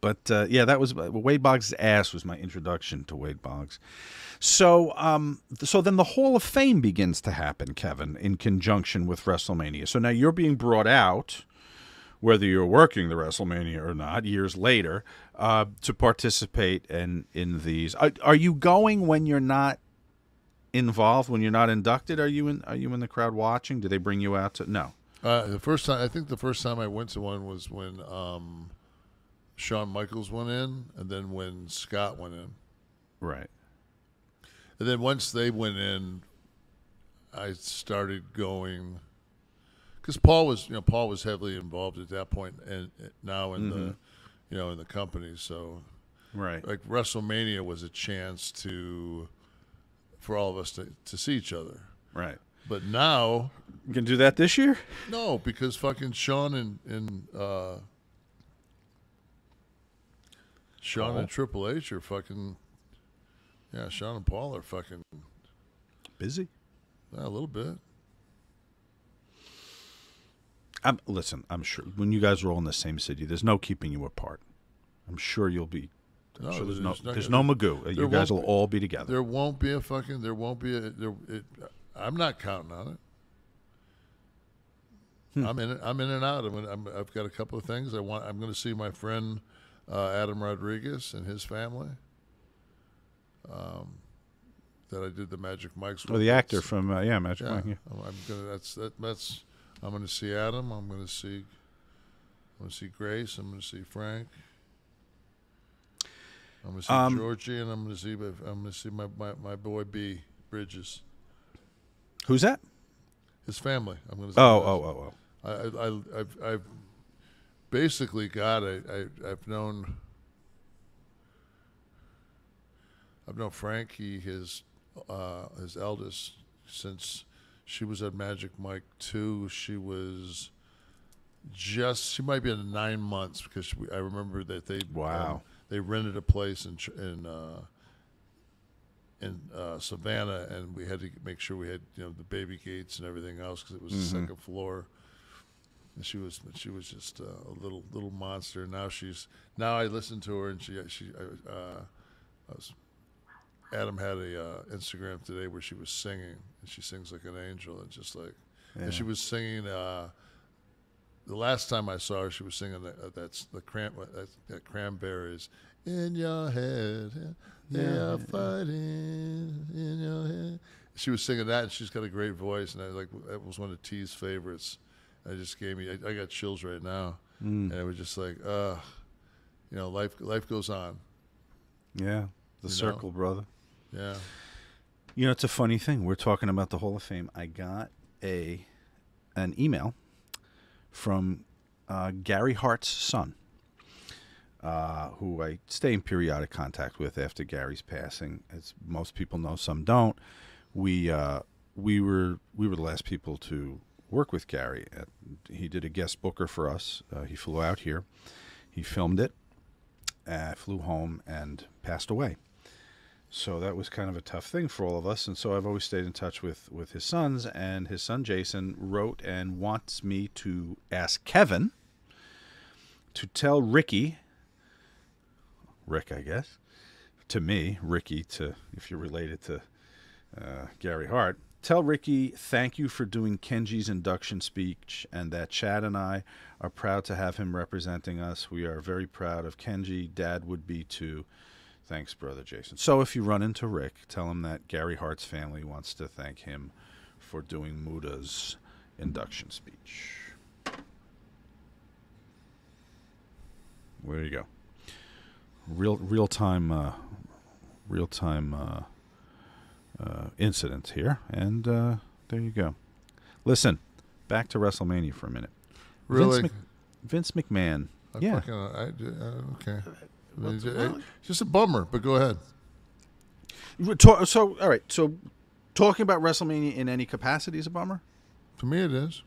But yeah, that was Wade Boggs' ass was my introduction to Wade Boggs. So, so then the Hall of Fame begins to happen, Kevin, in conjunction with WrestleMania. So now you're being brought out, whether you're working the WrestleMania or not, years later, to participate in these. Are you going when you're not involved, when you're not inducted? Are you in the crowd watching? Do they bring you out to? No. The first time I went to one was when Shawn Michaels went in, and then when Scott went in. Right. And then once they went in, I started going, because Paul was heavily involved at that point, and now in in the company. So, right, like WrestleMania was a chance for all of us to see each other. Right. But now you can do that this year. No, because fucking Shawn and Triple H are fucking. Yeah, Shawn and Paul are fucking busy. Yeah, a little bit. Listen, I'm sure when you guys are all in the same city, there's no keeping you apart. I'm sure you'll be. Sure there's no Magoo. You guys will all be together. There won't be a fucking. There won't be a. I'm not counting on it. I'm in and out. I've got a couple of things I want. I'm going to see my friend Adam Rodriguez and his family. That I did the Magic Mike's with. Oh, the actor from Magic Mike. Yeah. I'm going to see Adam. I'm going to see Grace. I'm going to see Frank. I'm going to see Georgie, and I'm going to see my boy B Bridges. Who's that? His family. I'm going to see. Oh. I've basically got I've known Frankie, his eldest, since she was at Magic Mike 2. She might be in 9 months, because I remember that they rented a place in Savannah, and we had to make sure we had the baby gates and everything else, because it was the second floor. And she was just a little monster. Now I listen to her, and Adam had a Instagram today where she was singing, and she sings like an angel, and just like, and she was singing. The last time I saw her, she was singing that Cranberries. In your head, they are fighting in your head. She was singing that, and she's got a great voice, and that was one of T's favorites. It just gave me, I got chills right now, and it was just like, life goes on. Yeah, the circle, brother. Yeah. It's a funny thing. We're talking about the Hall of Fame. I got an email from Gary Hart's son, who I stay in periodic contact with after Gary's passing. As most people know, some don't. We were the last people to work with Gary. He did a guest booker for us. He flew out here. He filmed it, flew home, and passed away. So that was kind of a tough thing for all of us. And so I've always stayed in touch with his sons, and his son Jason wrote and wants me to ask Kevin to tell Rick, I guess, to me, Ricky, if you're related to Gary Hart, tell Ricky thank you for doing Kenji's induction speech, and that Chad and I are proud to have him representing us. We are very proud of Kenji. Dad would be too. Thanks, brother Jason. So if you run into Rick, tell him that Gary Hart's family wants to thank him for doing Muda's induction speech. There you go. Real time incident here, and there you go. Listen, back to WrestleMania for a minute. Really, Vince McMahon. Okay. Just a bummer, but go ahead. So, all right. So, talking about WrestleMania in any capacity is a bummer? To me, it is.